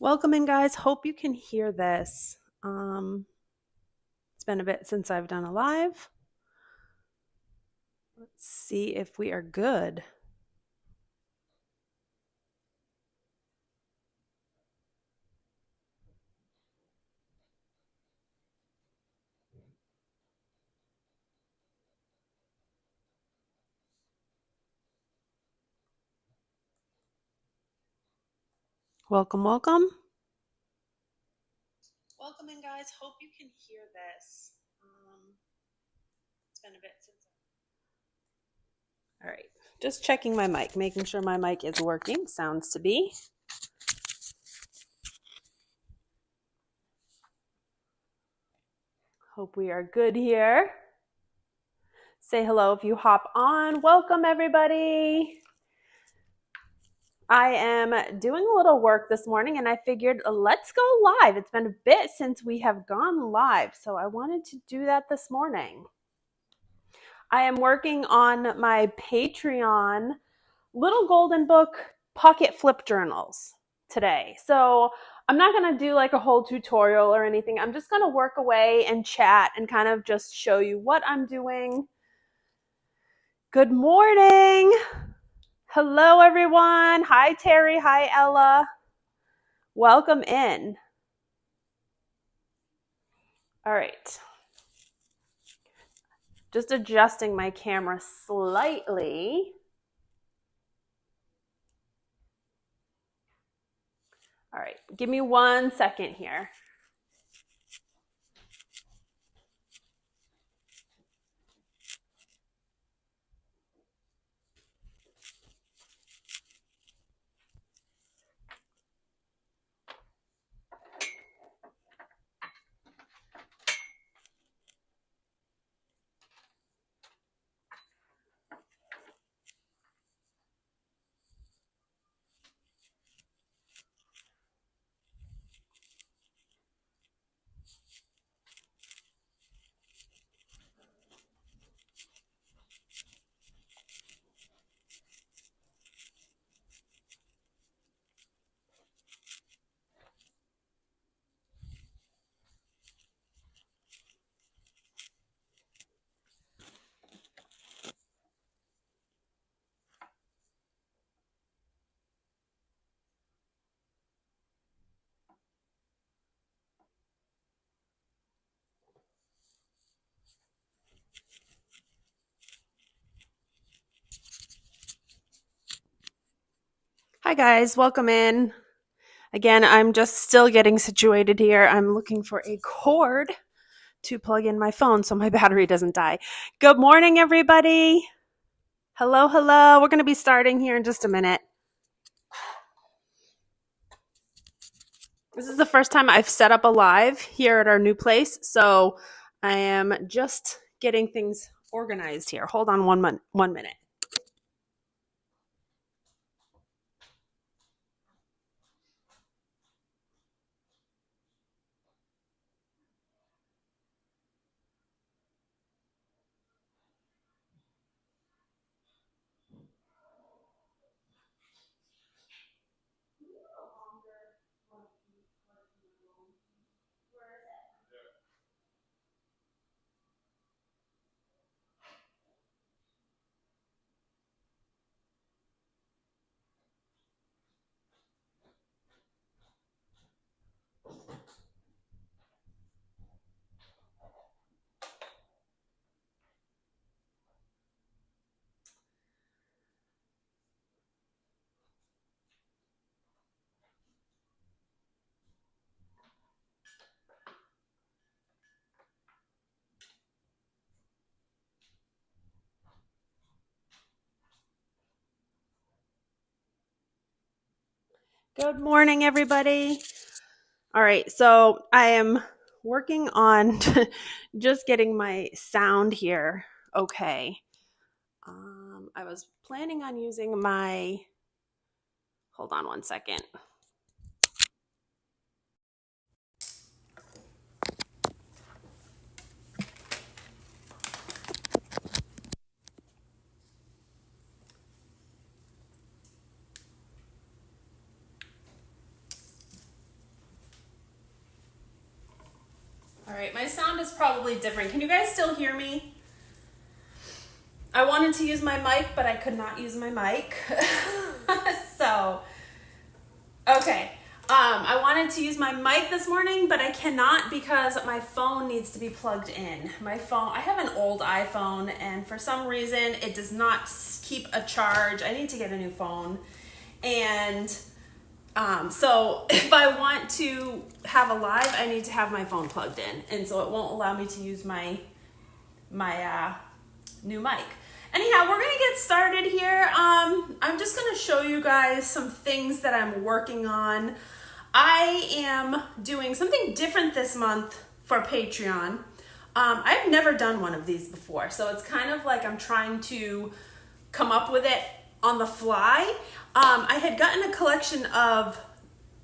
Welcome in, guys. Hope you can hear this. It's been a bit since I've done a live. Let's see if we are good. Welcome. Welcome in, guys. Hope you can hear this. It's been a bit since. All right. Just checking my mic, making sure my mic is working. Sounds to be. Hope we are good here. Say hello if you hop on. Welcome, everybody. I am doing a little work this morning and I figured let's go live. It's been a bit since we have gone live, so I wanted to do that this morning. I am working on my Patreon little golden book pocket flip journals today. So I'm not going to do like a whole tutorial or anything. I'm just going to work away and chat and kind of just show you what I'm doing. Good morning. Hello, everyone. Hi, Terry. Hi, Ella. Welcome in. All right. Just adjusting my camera slightly. All right. Give me 1 second here. Hi, guys. Welcome in. Again, I'm just still getting situated here. I'm looking for a cord to plug in my phone so my battery doesn't die. Good morning, everybody. Hello. We're going to be starting here in just a minute. This is the first time I've set up a live here at our new place, so I am just getting things organized here. Hold on 1 minute. Good morning, everybody. All right, so I am working on just getting my sound here okay. I was planning on using my, hold on 1 second. right, my sound is probably different. Can you guys still hear me? I wanted to use my mic, but I could not use my mic. So, okay. I wanted to use my mic this morning, but I cannot because my phone needs to be plugged in. My phone, I have an old iPhone, and for some reason, it does not keep a charge. I need to get a new phone. And so if I want to have a live, I need to have my phone plugged in. And so it won't allow me to use my new mic. Anyhow, we're going to get started here. I'm just going to show you guys some things that I'm working on. I am doing something different this month for Patreon. I've never done one of these before, so it's kind of like I'm trying to come up with it on the fly. I had gotten a collection of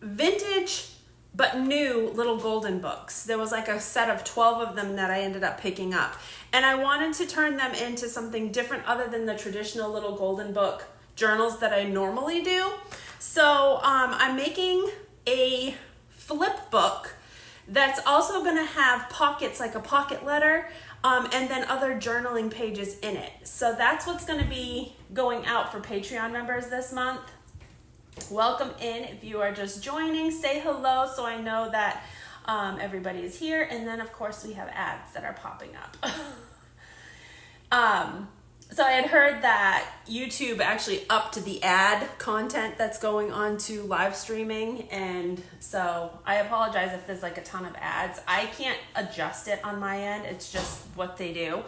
vintage but new little golden books. There was like a set of 12 of them that I ended up picking up. And I wanted to turn them into something different other than the traditional little golden book journals that I normally do. So I'm making a flip book that's also gonna have pockets, like a pocket letter, and then other journaling pages in it. So that's what's gonna be going out for Patreon members this month. Welcome in. If you are just joining, say hello so I know that everybody is here. And then of course we have ads that are popping up. So I had heard that YouTube actually upped the ad content that's going on to live streaming, and so I apologize if there's like a ton of ads. I can't adjust it on my end. It's just what they do.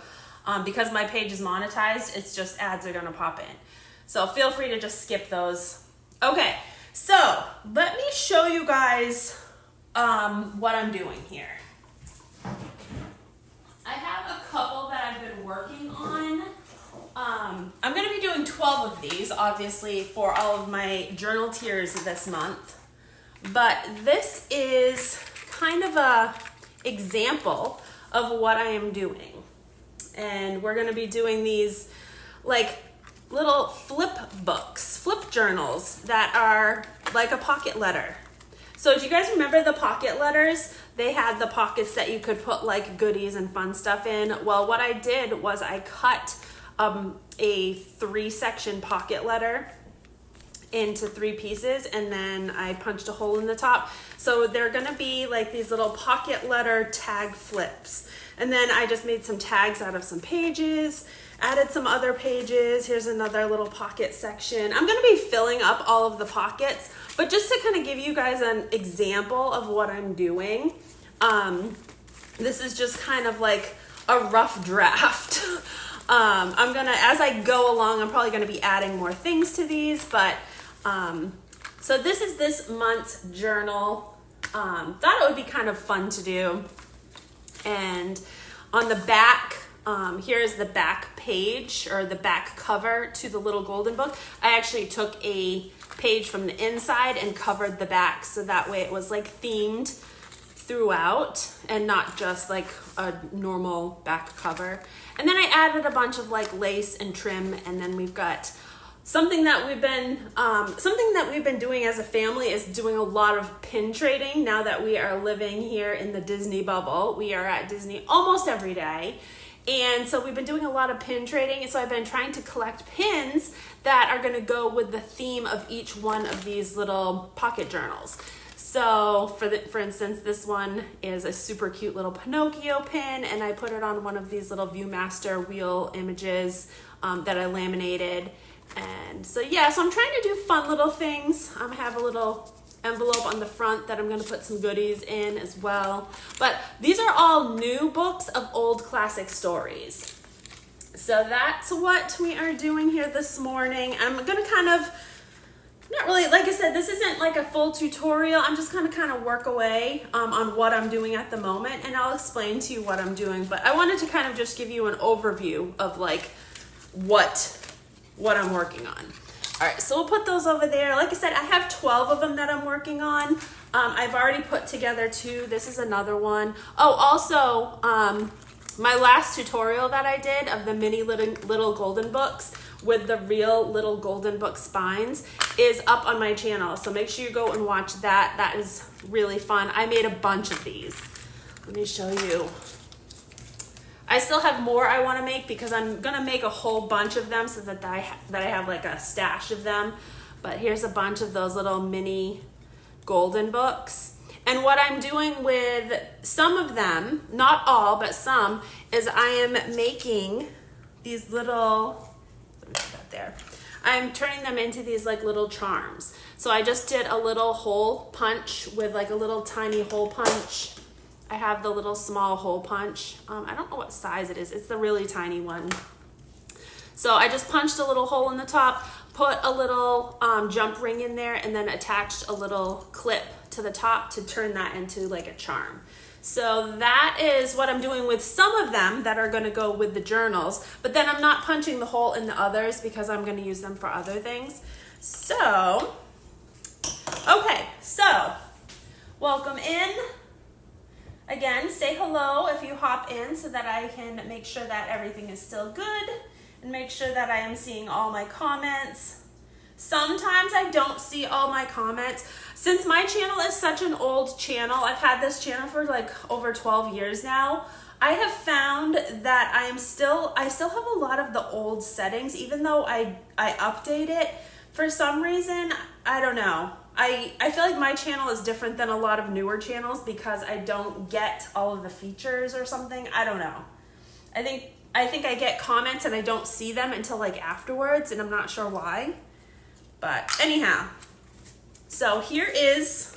Because my page is monetized, it's just ads are gonna pop in. So feel free to just skip those. Okay, so let me show you guys what I'm doing here. I have a couple that I've been working on. I'm going to be doing 12 of these, obviously, for all of my journal tiers this month. But this is kind of a example of what I am doing. And we're going to be doing these like little flip books, flip journals that are like a pocket letter. So do you guys remember the pocket letters? They had the pockets that you could put like goodies and fun stuff in. Well, what I did was I cut a 3-section pocket letter into 3 pieces, and then I punched a hole in the top. So they're gonna be like these little pocket letter tag flips. And then I just made some tags out of some pages, added some other pages. Here's another little pocket section. I'm gonna be filling up all of the pockets, but just to kind of give you guys an example of what I'm doing, this is just kind of like a rough draft. I'm gonna, as I go along, I'm probably gonna be adding more things to these, but so this is this month's journal. Thought it would be kind of fun to do. And on the back, here is the back page, or the back cover to the little golden book. I actually took a page from the inside and covered the back, so that way it was like themed throughout and not just like a normal back cover. And then I added a bunch of like lace and trim, and then we've got something that we've been doing as a family is doing a lot of pin trading. Now that we are living here in the Disney bubble, we are at Disney almost every day. And so we've been doing a lot of pin trading. And so I've been trying to collect pins that are going to go with the theme of each one of these little pocket journals. So for instance, this one is a super cute little Pinocchio pin, and I put it on one of these little Viewmaster wheel images that I laminated. And so yeah, so I'm trying to do fun little things. I have a little envelope on the front that I'm going to put some goodies in as well. But these are all new books of old classic stories. So that's what we are doing here this morning. I'm going to kind of, not really, like I said, this isn't like a full tutorial. I'm just going to kind of work away on what I'm doing at the moment, and I'll explain to you what I'm doing. But I wanted to kind of just give you an overview of like what I'm working on. All right, so we'll put those over there. Like I said, I have 12 of them that I'm working on. I've already put together 2. This is another one. Oh, also, my last tutorial that I did of the mini little golden books with the real little golden book spines is up on my channel. So make sure you go and watch that. That is really fun. I made a bunch of these. Let me show you. I still have more I want to make because I'm going to make a whole bunch of them so that I have like a stash of them. But here's a bunch of those little mini golden books. And what I'm doing with some of them, not all, but some, is I am making these little, let me put that there. I'm turning them into these like little charms. So I just did a little hole punch with like a little tiny hole punch. I have the little small hole punch. I don't know what size it is. It's the really tiny one. So I just punched a little hole in the top, put a little jump ring in there, and then attached a little clip to the top to turn that into like a charm. So that is what I'm doing with some of them that are going to go with the journals, but then I'm not punching the hole in the others because I'm going to use them for other things. So, okay, so welcome in. Again, say hello if you hop in so that I can make sure that everything is still good and make sure that I am seeing all my comments. Sometimes I don't see all my comments. Since my channel is such an old channel, I've had this channel for like over 12 years now, I have found that I still have a lot of the old settings, even though I update it. For some reason, I don't know. I feel like my channel is different than a lot of newer channels because I don't get all of the features or something. I don't know. I think I get comments and I don't see them until like afterwards, and I'm not sure why. But anyhow, so here is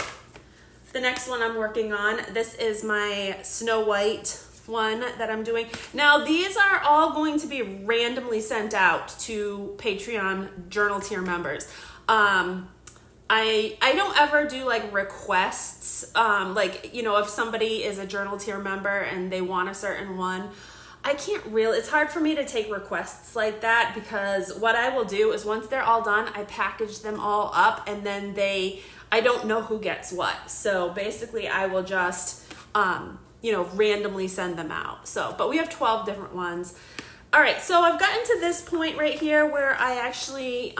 the next one I'm working on. This is my Snow White one that I'm doing. Now these are all going to be randomly sent out to Patreon journal tier members. I don't ever do like requests, like, you know, if somebody is a journal tier member and they want a certain one, I can't really, it's hard for me to take requests like that because what I will do is once they're all done, I package them all up and then I don't know who gets what. So basically I will just, you know, randomly send them out. So, but we have 12 different ones. All right, so I've gotten to this point right here where I actually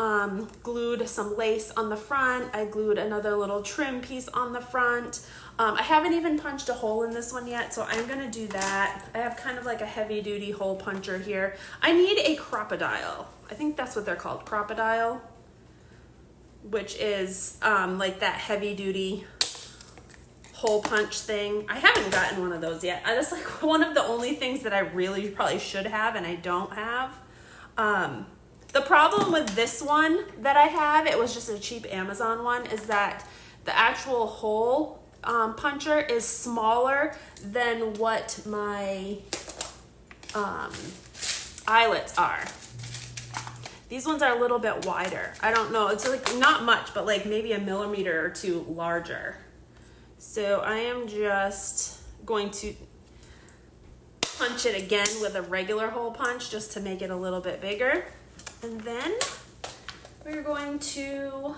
glued some lace on the front. I glued another little trim piece on the front. I haven't even punched a hole in this one yet, so I'm gonna do that. I have kind of like a heavy duty hole puncher here. I need a crocodile. I think that's what they're called, crocodile, which is like that heavy duty hole punch thing. I haven't gotten one of those yet. That's like one of the only things that I really probably should have and I don't have. The problem with this one that I have, it was just a cheap Amazon one, is that the actual hole puncher is smaller than what my eyelets are. These ones are a little bit wider. I don't know, it's like not much, but like maybe a millimeter or two larger. So I am just going to punch it again with a regular hole punch just to make it a little bit bigger. And then we're going to,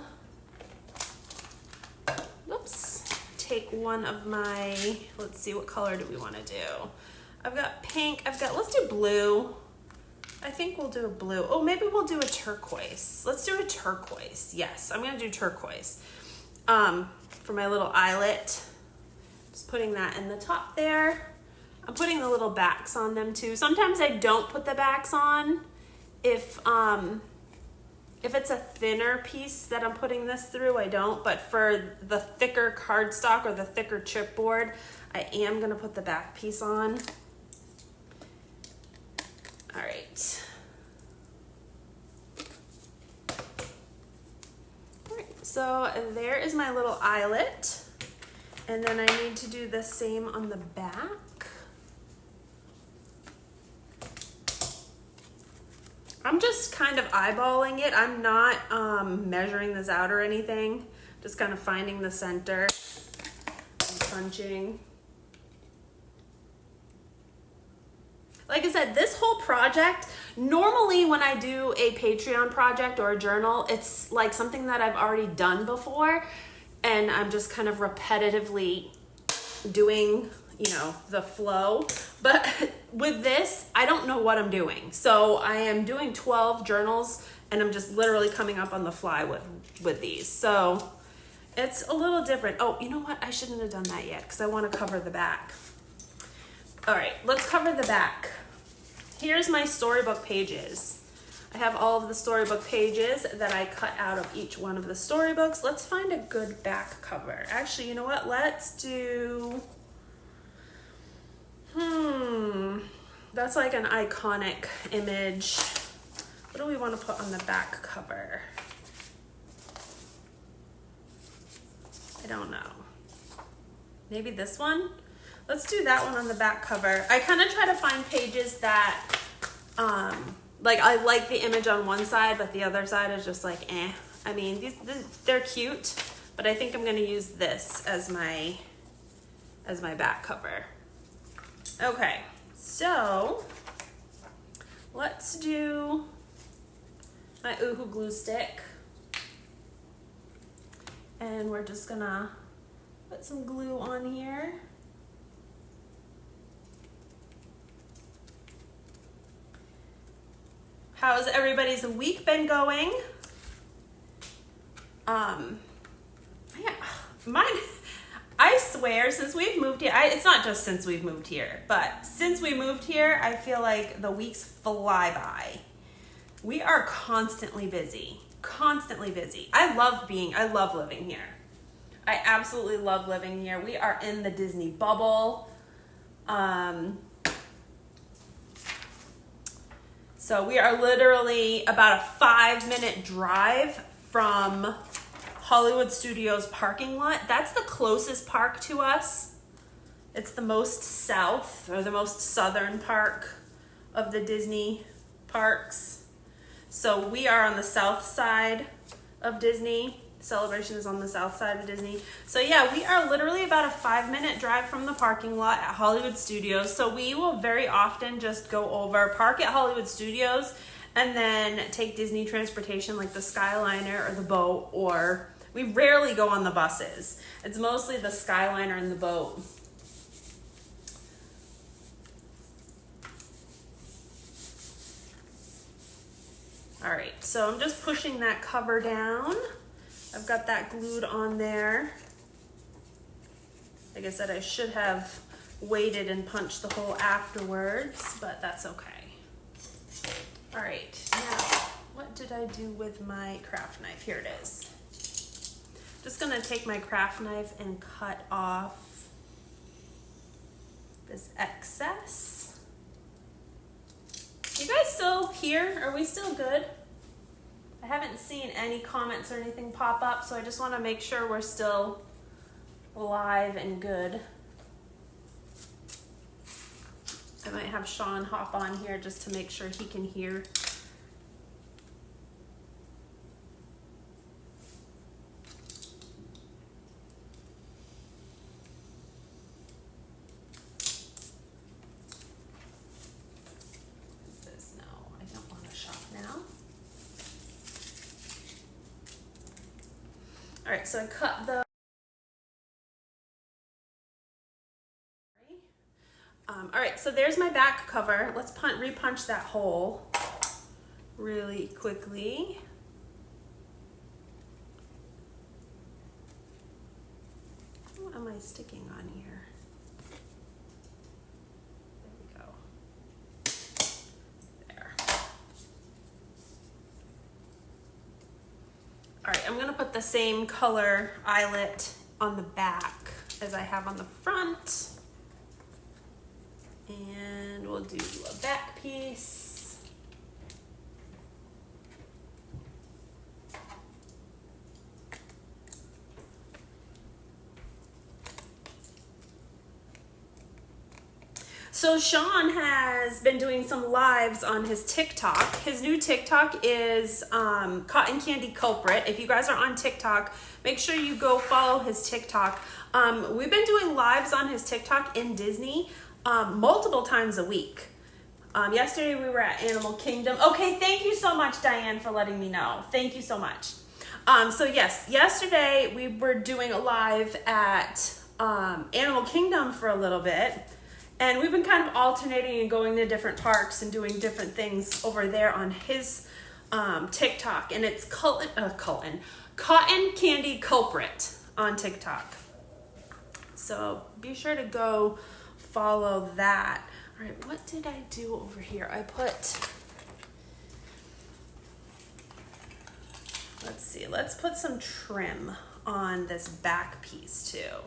take one of my, let's see, what color do we want to do? I've got pink, let's do blue. I think we'll do a blue. Oh, maybe we'll do a turquoise. Let's do a turquoise. Yes, I'm gonna do turquoise. For my little eyelet, just putting that in the top there. I'm putting the little backs on them too. Sometimes I don't put the backs on if it's a thinner piece that I'm putting this through, I don't, but for the thicker cardstock or the thicker chipboard, I am gonna put the back piece on. All right. All right, so there is my little eyelet. And then I need to do the same on the back. I'm just kind of eyeballing it. I'm not measuring this out or anything. Just kind of finding the center and punching. Like I said, this whole project, normally when I do a Patreon project or a journal, it's like something that I've already done before. And I'm just kind of repetitively doing, you know, the flow. But with this, I don't know what I'm doing. So I am doing 12 journals and I'm just literally coming up on the fly with these. So it's a little different. Oh, you know what? I shouldn't have done that yet because I want to cover the back. All right, let's cover the back. Here's my storybook pages. I have all of the storybook pages that I cut out of each one of the storybooks. Let's find a good back cover. Actually, you know what? Let's do, that's like an iconic image. What do we want to put on the back cover? I don't know. Maybe this one? Let's do that one on the back cover. I kind of try to find pages that, like I like the image on one side, but the other side is just like, eh. I mean, they're cute, but I think I'm gonna use this as my back cover. Okay, so let's do my Oohoo glue stick. And we're just gonna put some glue on here. How's everybody's week been going? Yeah, mine, I swear, since we've moved here, it's not just since we've moved here, but since we moved here, I feel like the weeks fly by. We are constantly busy, constantly busy. I love living here. I absolutely love living here. We are in the Disney bubble. So we are literally about a 5-minute drive from Hollywood Studios parking lot. That's the closest park to us. It's the most south or the most southern park of the Disney parks. So we are on the south side of Disney. Celebration is on the south side of Disney. So yeah, we are literally about a 5-minute drive from the parking lot at Hollywood Studios. So we will very often just go over, park at Hollywood Studios, and then take Disney transportation like the Skyliner or the boat, or we rarely go on the buses. It's mostly the Skyliner and the boat. All right, so I'm just pushing that cover down. I've got that glued on there. Like I said, I should have waited and punched the hole afterwards, but that's okay. All right, now what did I do with my craft knife? Here it is. Just gonna take my craft knife and cut off this excess. You guys still here? Are we still good? I haven't seen any comments or anything pop up, so I just want to make sure we're still live and good. I might have Sean hop on here just to make sure he can hear. All right, so I cut the, all right, so there's my back cover. Let's repunch that hole really quickly. What am I sticking on here? There we go. There. All right, I'm gonna put the same color eyelet on the back as I have on the front. And we'll do a back piece. So Sean has been doing some lives on his TikTok. His new TikTok is Cotton Candy Culprit. If you guys are on TikTok, make sure you go follow his TikTok. We've been doing lives on his TikTok in Disney multiple times a week. Yesterday we were at Animal Kingdom. Okay, thank you so much, Diane, for letting me know. Thank you so much. So yes, yesterday we were doing a live at Animal Kingdom for a little bit. And we've been kind of alternating and going to different parks and doing different things over there on his TikTok. And it's Cotton Candy Culprit on TikTok. So be sure to go follow that. All right, what did I do over here? I put, let's see, let's put some trim on this back piece too.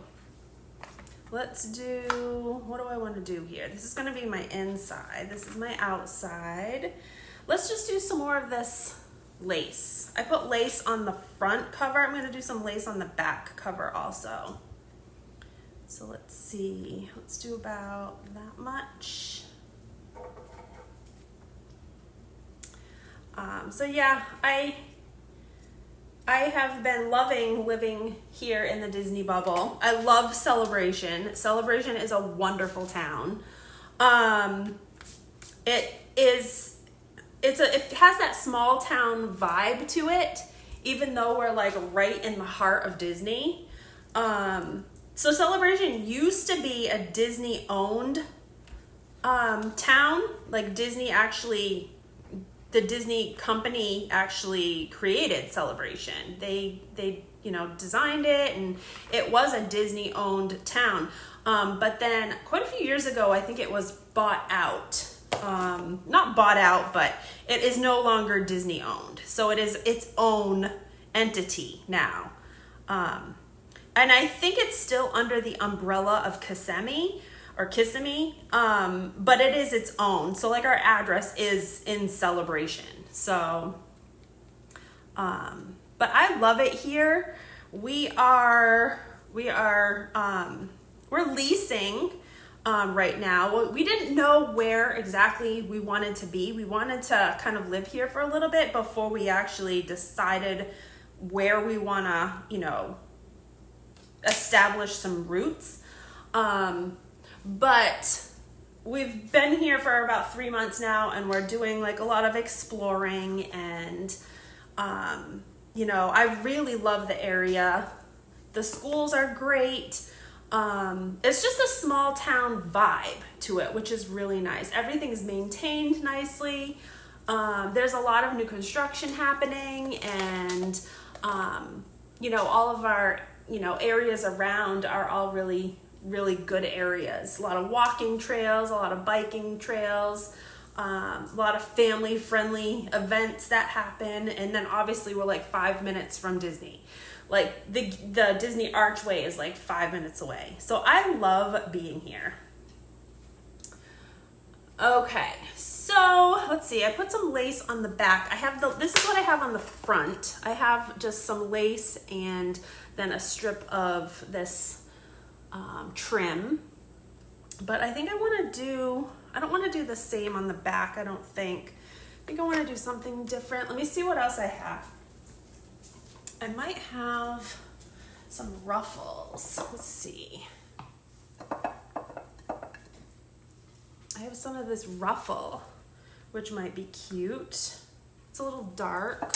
Let's do, what do I want to do here? This is going to be my inside. This is my outside. Let's just do some more of this lace. I put lace on the front cover. I'm going to do some lace on the back cover also. So let's see. Let's do about that much. So yeah, I have been loving living here in the Disney bubble. I love Celebration. Celebration is a wonderful town. It has that small town vibe to it, even though we're like right in the heart of Disney. So Celebration used to be a Disney owned town. Like the Disney company actually created Celebration. They designed it, and it was a Disney owned town. But then quite a few years ago, I think it was bought out. Not bought out, but it is no longer Disney owned. So it is its own entity now. And I think it's still under the umbrella of Kissimmee, but it is its own. So like our address is in Celebration. So, but I love it here. We're leasing right now. We didn't know where exactly we wanted to be. We wanted to kind of live here for a little bit before we actually decided where we want to, establish some roots. But we've been here for about 3 months now, and we're doing like a lot of exploring, and I really love the area. The schools are great. It's just a small town vibe to it, which is really nice. Everything's maintained nicely. There's a lot of new construction happening, and all of our areas around are all really, really good areas. A lot of walking trails, a lot of biking trails, a lot of family friendly events that happen. And then obviously we're like 5 minutes from Disney. Like the Disney Archway is like 5 minutes away. So I love being here. Okay, so let's see. I put some lace on the back. This is what I have on the front. I have just some lace and then a strip of this trim. But I think I don't want to do the same on the back, I don't think. I think I want to do something different. Let me see what else I have. I might have some ruffles. Let's see. I have some of this ruffle, which might be cute. It's a little dark.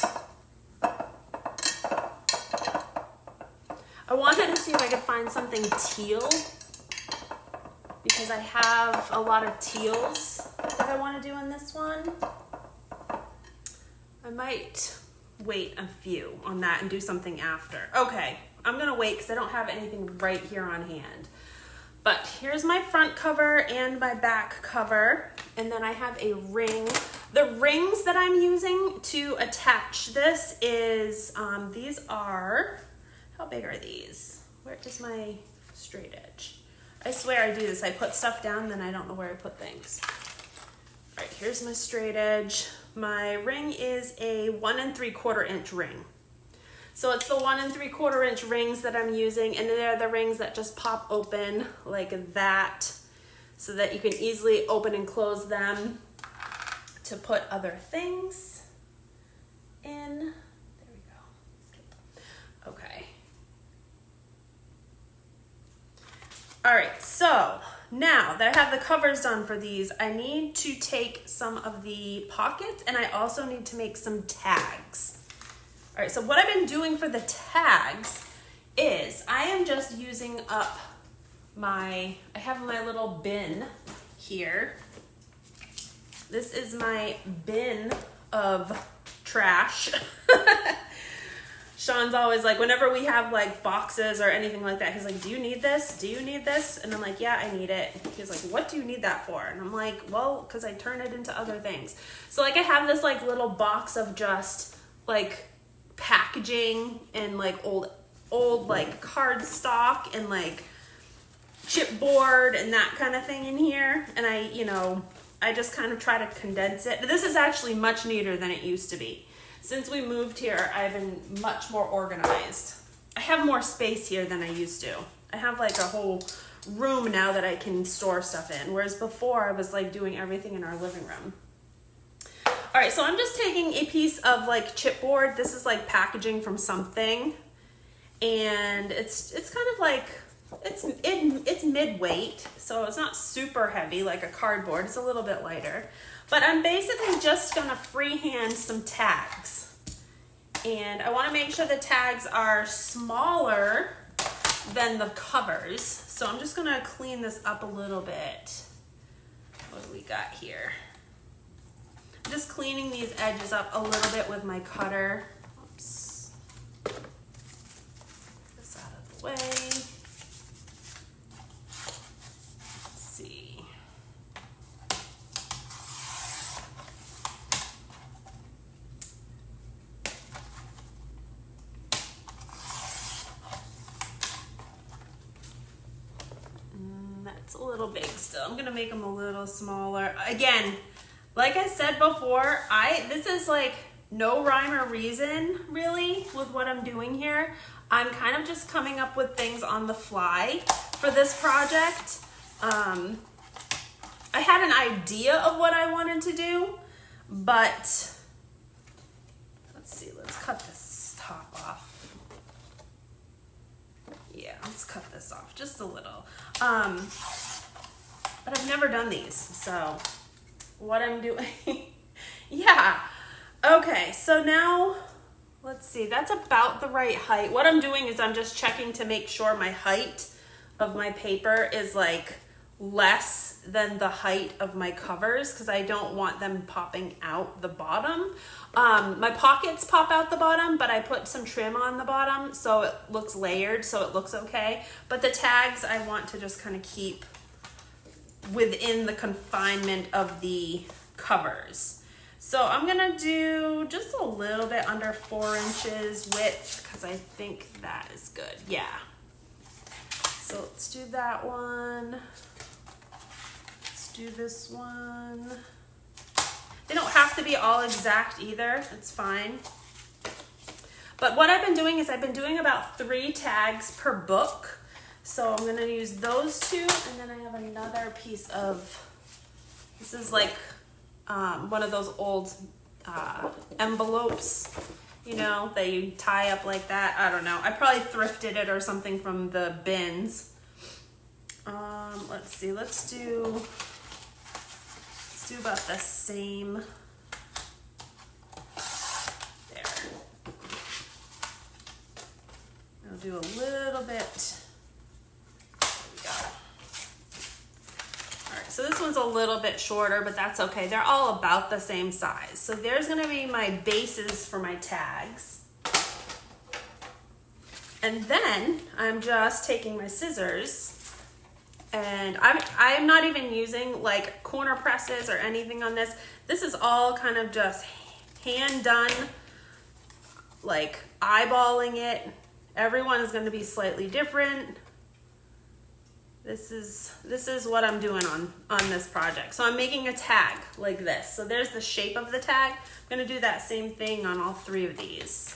I wanted to see if I could find something teal, because I have a lot of teals that I want to do in this one. I might wait a few on that and do something after. Okay, I'm gonna wait because I don't have anything right here on hand. But here's my front cover and my back cover, and then I have a ring. The rings that I'm using to attach this is, these are, how big are these? Where is my straight edge? I swear I do this. I put stuff down, then I don't know where I put things. All right, here's my straight edge. My ring is a 1 3/4 inch ring. So it's the 1 3/4 inch rings that I'm using, and they're the rings that just pop open like that, so that you can easily open and close them to put other things in. There we go. Okay. All right, so now that I have the covers done for these, I need to take some of the pockets, and I also need to make some tags. All right, so what I've been doing for the tags is I am just using up I have my little bin here. This is my bin of trash. Sean's always like, whenever we have like boxes or anything like that, he's like, do you need this? Do you need this? And I'm like, yeah, I need it. He's like, what do you need that for? And I'm like, well, because I turn it into other things. So like I have this like little box of just like packaging and like old like cardstock and like chipboard and that kind of thing in here. And I just kind of try to condense it. This is actually much neater than it used to be. Since we moved here, I've been much more organized. I have more space here than I used to. I have like a whole room now that I can store stuff in, whereas before I was like doing everything in our living room. All right, so I'm just taking a piece of like chipboard. This is like packaging from something, and it's kind of like, it's mid-weight, so it's not super heavy like a cardboard. It's a little bit lighter. But I'm basically just gonna freehand some tags. And I wanna make sure the tags are smaller than the covers. So I'm just gonna clean this up a little bit. What do we got here? I'm just cleaning these edges up a little bit with my cutter. Oops. Get this out of the way. A little big still. I'm gonna make them a little smaller. Again, like I said before, this is like no rhyme or reason really with what I'm doing here. I'm kind of just coming up with things on the fly for this project. I had an idea of what I wanted to do, but let's see, let's cut this top off. Yeah, let's cut this off just a little. But I've never done these, so what I'm doing, yeah. Okay, so now, let's see, that's about the right height. What I'm doing is I'm just checking to make sure my height of my paper is like less than the height of my covers, because I don't want them popping out the bottom. My pockets pop out the bottom, but I put some trim on the bottom so it looks layered, so it looks okay. But the tags I want to just kind of keep within the confinement of the covers. So I'm gonna do just a little bit under 4 inches width, because I think that is good. Yeah. So let's do that one. Let's do this one. They don't have to be all exact either, it's fine. But what I've been doing is I've been doing about 3 tags per book. So I'm gonna use those 2, and then I have another piece of, this is like one of those old envelopes, you know, that you tie up like that. I don't know. I probably thrifted it or something from the bins. Let's see, let's do about the same. There. I'll do a little bit. So this one's a little bit shorter, but that's okay. They're all about the same size. So there's gonna be my bases for my tags. And then I'm just taking my scissors, and I'm not even using like corner presses or anything on this. This is all kind of just hand done, like eyeballing it. Everyone is gonna be slightly different. This is what I'm doing on this project. So I'm making a tag like this. So there's the shape of the tag. I'm gonna do that same thing on all 3 of these.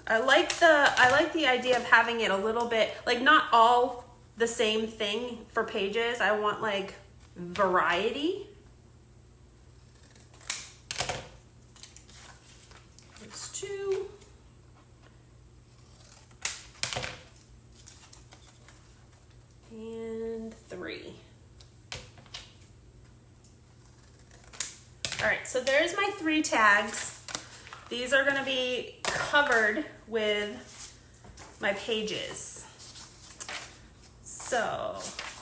I like the idea of having it a little bit, like not all the same thing for pages. I want like variety. There's 2. And 3. All right, so there's my 3 tags. These are gonna be covered with my pages. So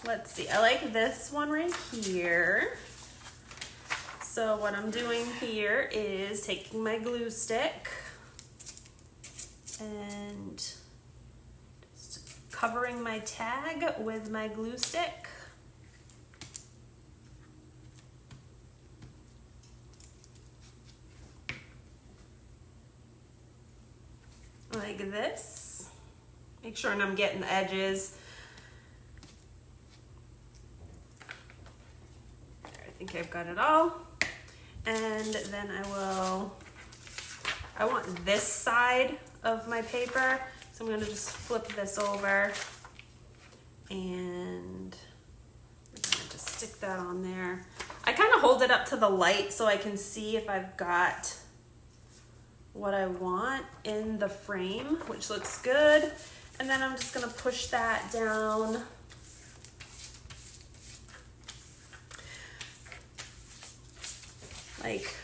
let's see, I like this one right here. So what I'm doing here is taking my glue stick, And just covering my tag with my glue stick. Like this. Make sure I'm getting the edges. There, I think I've got it all. And then I want this side of my paper, so I'm gonna just flip this over and I'm gonna just stick that on there. I kind of hold it up to the light so I can see if I've got what I want in the frame, which looks good. And then I'm just gonna push that down. Like,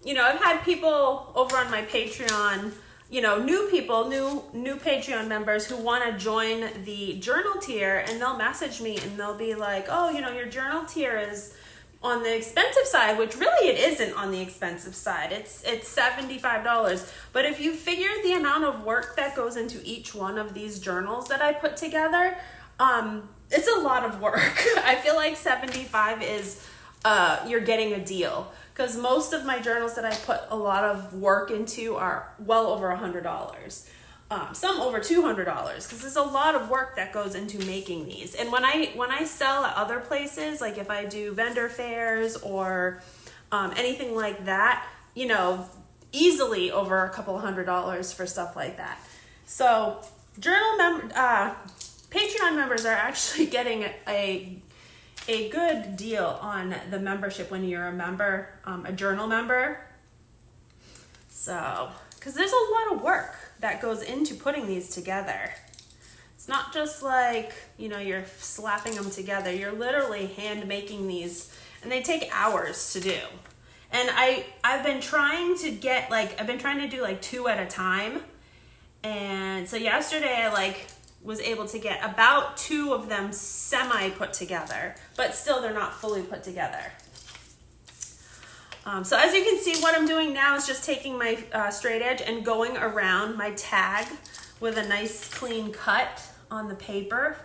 you know, I've had people over on my Patreon, you know, new people, new Patreon members who want to join the journal tier, and they'll message me and they'll be like, oh, you know, your journal tier is on the expensive side, which really it isn't on the expensive side. It's $75. But if you figure the amount of work that goes into each one of these journals that I put together, it's a lot of work. I feel like 75 is, you're getting a deal. Because most of my journals that I put a lot of work into are well over $100. Some over $200, because there's a lot of work that goes into making these. And when I sell at other places, like if I do vendor fairs or anything like that, you know, easily over a couple $100 for stuff like that. So Patreon members are actually getting a good deal on the membership when you're a member, a journal member. So, because there's a lot of work that goes into putting these together. It's not just like, you know, you're slapping them together. You're literally hand making these, and they take hours to do. And I've been trying to get I've been trying to do like 2 at a time. And so yesterday I was able to get about 2 of them semi put together, but still they're not fully put together. So as you can see, what I'm doing now is just taking my straight edge and going around my tag with a nice clean cut on the paper.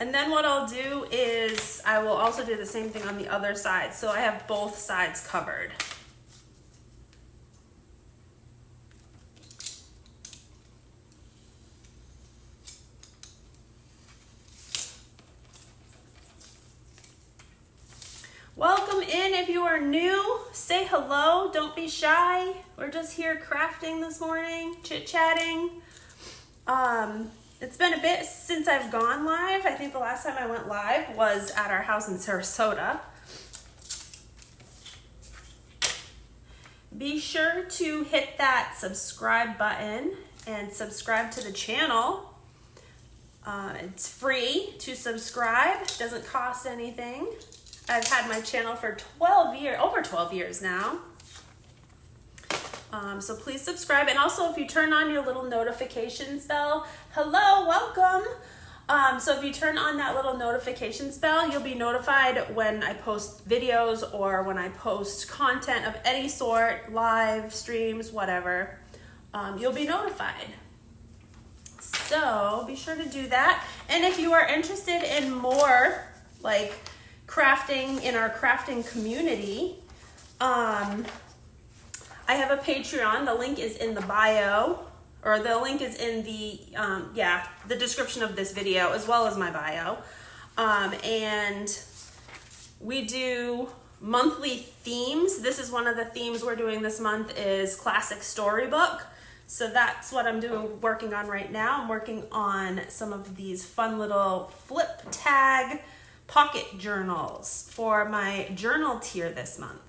And then what I'll do is I will also do the same thing on the other side. So I have both sides covered. Welcome in. If you are new, say hello. Don't be shy. We're just here crafting this morning, chit-chatting. It's been a bit since I've gone live. I think the last time I went live was at our house in Sarasota. Be sure to hit that subscribe button and subscribe to the channel. It's free to subscribe. It doesn't cost anything. I've had my channel for over 12 years now. So please subscribe. And also if you turn on your little notifications bell, hello, welcome. So if you turn on that little notifications bell, you'll be notified when I post videos or when I post content of any sort, live streams, whatever. You'll be notified. So be sure to do that. And if you are interested in more crafting in our crafting community, I have a Patreon. The link is in the bio, or the link is in the description of this video, as well as my bio. And we do monthly themes. This is one of the themes we're doing this month is classic storybook. So that's what I'm working on right now. I'm working on some of these fun little flip tag pocket journals for my journal tier this month.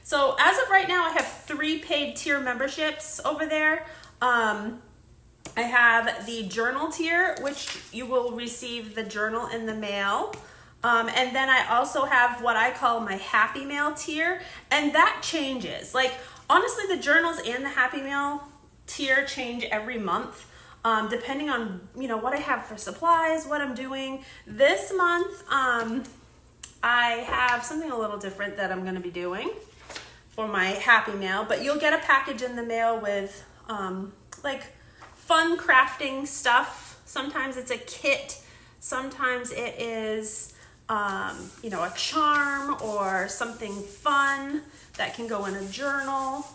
So as of right now, I have 3 paid tier memberships over there. I have the journal tier, which you will receive the journal in the mail. And then I also have what I call my Happy Mail tier, and that changes. Honestly, the journals and the Happy Mail tier change every month. depending on, you know, what I have for supplies, what I'm doing. This month, I have something a little different that I'm going to be doing for my Happy Mail, but you'll get a package in the mail with like fun crafting stuff. Sometimes it's a kit, sometimes it is you know, a charm or something fun that can go in a journal.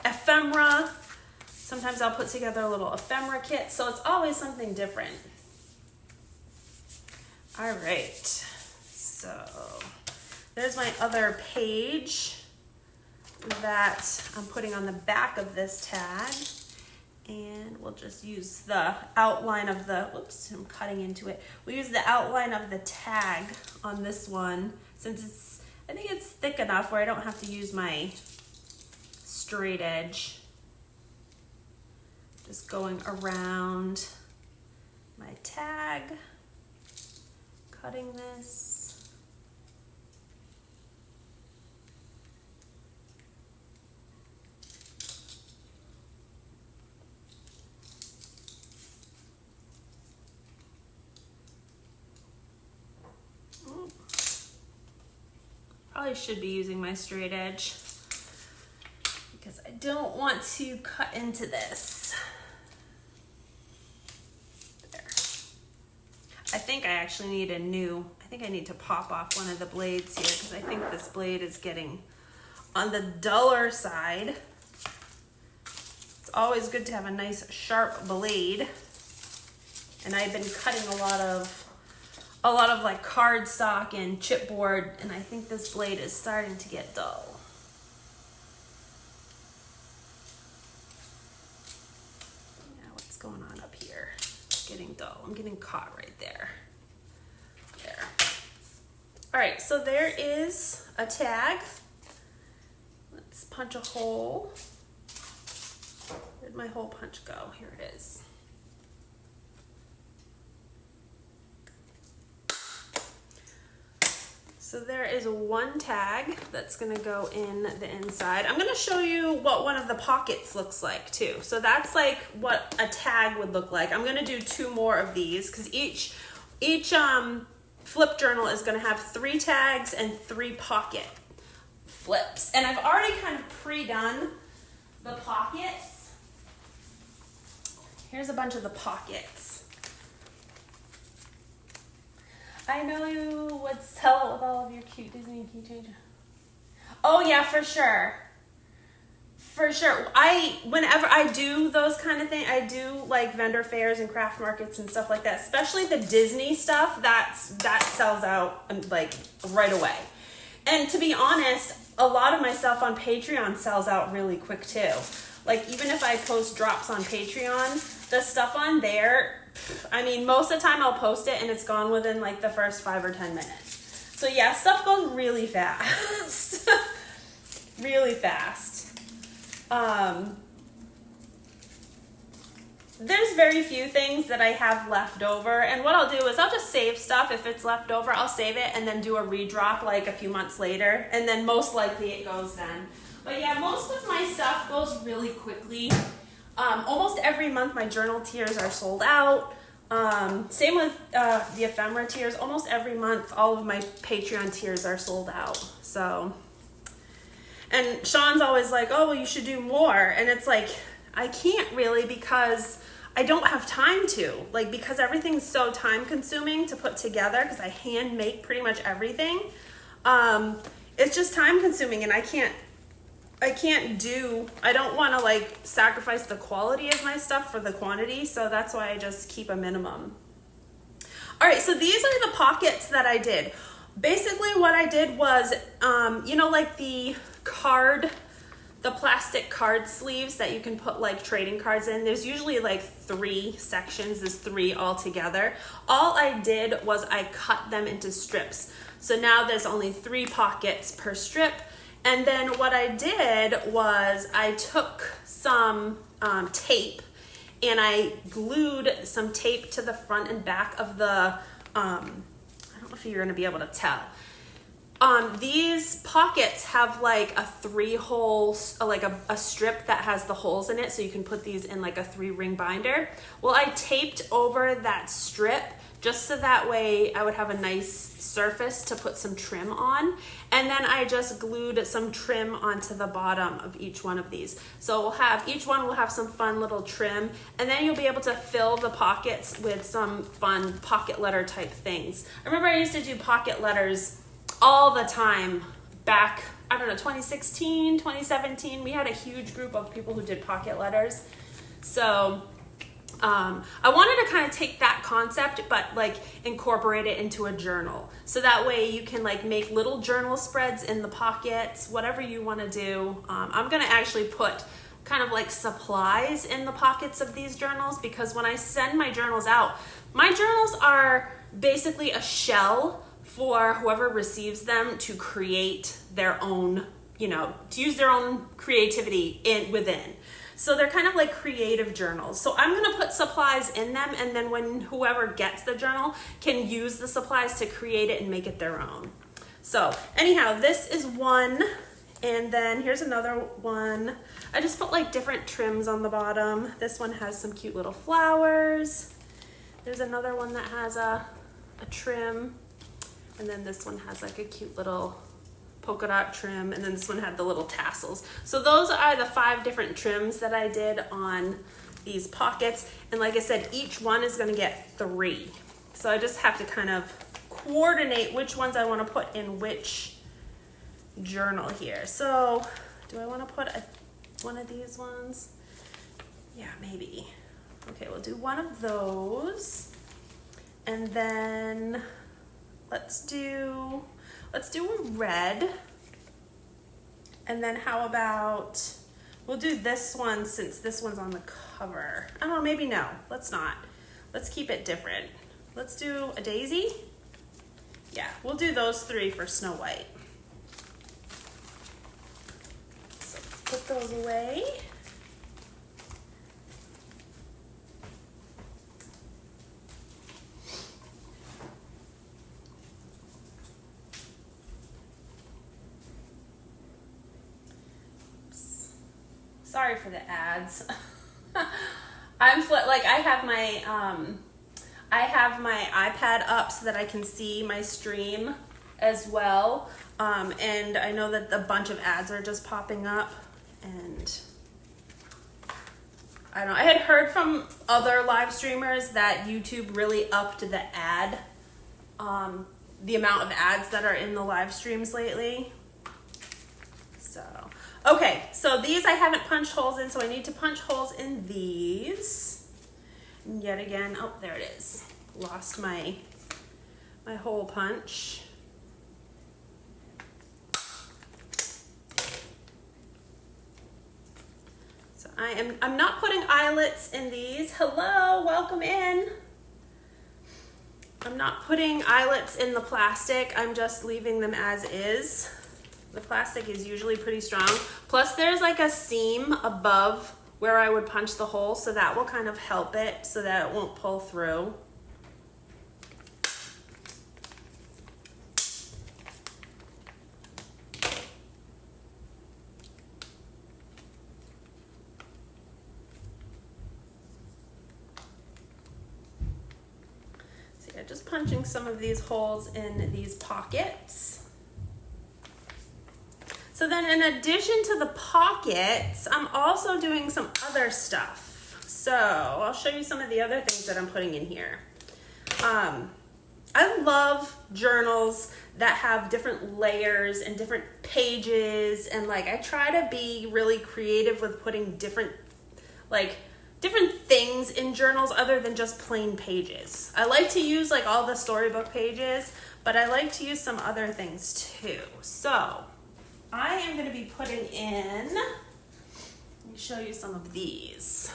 Ephemera. Sometimes I'll put together a little ephemera kit, so it's always something different. All right, so there's my other page that I'm putting on the back of this tag, and we'll just use the outline of the, whoops, I'm cutting into it. We'll use the outline of the tag on this one, since it's, I think it's thick enough where I don't have to use my straight edge. Just going around my tag, cutting this. Probably should be using my straight edge because I don't want to cut into this. There. I think I actually need I think I need to pop off one of the blades here because I think this blade is getting on the duller side. It's always good to have a nice sharp blade. And I've been cutting a lot of like cardstock and chipboard, and I think this blade is starting to get dull. Yeah, what's going on up here? It's getting dull. I'm getting caught right there. There. All right, so there is a tag. Let's punch a hole. Where'd my hole punch go? Here it is. So there is one tag that's gonna go in the inside. I'm gonna show you what one of the pockets looks like too. So that's like what a tag would look like. I'm gonna do 2 more of these because each flip journal is gonna have 3 tags and 3 pocket flips. And I've already kind of pre-done the pockets. Here's a bunch of the pockets. I know you would sell it with all of your cute Disney keychains. Oh yeah, for sure. For sure. Whenever I do those kind of things, I do like vendor fairs and craft markets and stuff like that, especially the Disney stuff, that sells out like right away. And to be honest, a lot of my stuff on Patreon sells out really quick too. Like even if I post drops on Patreon, the stuff on there, I mean, most of the time I'll post it and it's gone within like the first 5 or 10 minutes. So yeah, stuff goes really fast. Really fast. There's very few things that I have left over, and what I'll do is I'll just save stuff. If it's left over, I'll save it and then do a redrop like a few months later, and then most likely it goes then. But yeah, most of my stuff goes really quickly. Almost every month my journal tiers are sold out. Same with the ephemera tiers. Almost every month all of my Patreon tiers are sold out. So, and Sean's always like, oh, well, you should do more. And it's like, I can't really because I don't have time to. Like, because everything's so time consuming to put together because I hand make pretty much everything. It's just time consuming, and I don't want to like sacrifice the quality of my stuff for the quantity, so that's why I just keep a minimum. All right, so these are the pockets that I did. Basically what I did was, you know, like the plastic card sleeves that you can put like trading cards in. There's usually like 3 sections, there's 3 all together. All I did was I cut them into strips. So now there's only 3 pockets per strip. And then what I did was I took some tape and I glued some tape to the front and back of the, I don't know if you're gonna be able to tell. These pockets have like a 3-hole, like a strip that has the holes in it, so you can put these in like a 3-ring binder. Well, I taped over that strip just so that way I would have a nice surface to put some trim on. And then I just glued some trim onto the bottom of each one of these. So we'll have, each one will have some fun little trim, and then you'll be able to fill the pockets with some fun pocket letter type things. I remember I used to do pocket letters all the time back, I don't know, 2016, 2017. We had a huge group of people who did pocket letters. So I wanted to kind of take that concept, but like incorporate it into a journal. So that way you can like make little journal spreads in the pockets, whatever you want to do. I'm going to actually put kind of like supplies in the pockets of these journals, because when I send my journals out, my journals are basically a shell for whoever receives them to create their own, you know, to use their own creativity within. So they're kind of like creative journals. So I'm gonna put supplies in them, and then when whoever gets the journal can use the supplies to create it and make it their own. So anyhow, this is one, and then here's another one. I just put like different trims on the bottom. This one has some cute little flowers. There's another one that has a trim, and then this one has like a cute little polka dot trim, and then this one had the little tassels. So those are the 5 different trims that I did on these pockets, and like I said, each one is going to get 3. So I just have to kind of coordinate which ones I want to put in which journal here. So do I want to put one of these ones? Yeah, maybe. Okay, we'll do one of those, and then let's do a red. And then how about, we'll do this one since this one's on the cover. I don't know, maybe no, let's not. Let's keep it different. Let's do a daisy. Yeah, we'll do those 3 for Snow White. So put those away. Sorry for the ads. I have my iPad up so that I can see my stream as well. And I know that a bunch of ads are just popping up, and I don't know. I had heard from other live streamers that YouTube really upped the the amount of ads that are in the live streams lately. So, okay, so these I haven't punched holes in, so I need to punch holes in these. And yet again, oh, there it is. Lost my hole punch. So I'm not putting eyelets in these. Hello, welcome in. I'm not putting eyelets in the plastic. I'm just leaving them as is. The plastic is usually pretty strong. Plus there's like a seam above where I would punch the hole, so that will kind of help it so that it won't pull through. So yeah, just punching some of these holes in these pockets. So then in addition to the pockets, I'm also doing some other stuff. So I'll show you some of the other things that I'm putting in here. I love journals that have different layers and different pages, and like I try to be really creative with putting different things in journals other than just plain pages. I like to use like all the Storybook pages, but I like to use some other things too. So I am going to be putting in, let me show you some of these.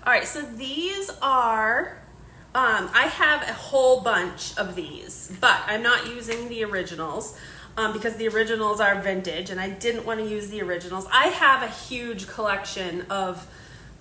All right, so these are, I have a whole bunch of these, but I'm not using the originals because the originals are vintage and I didn't want to use the originals. I have a huge collection of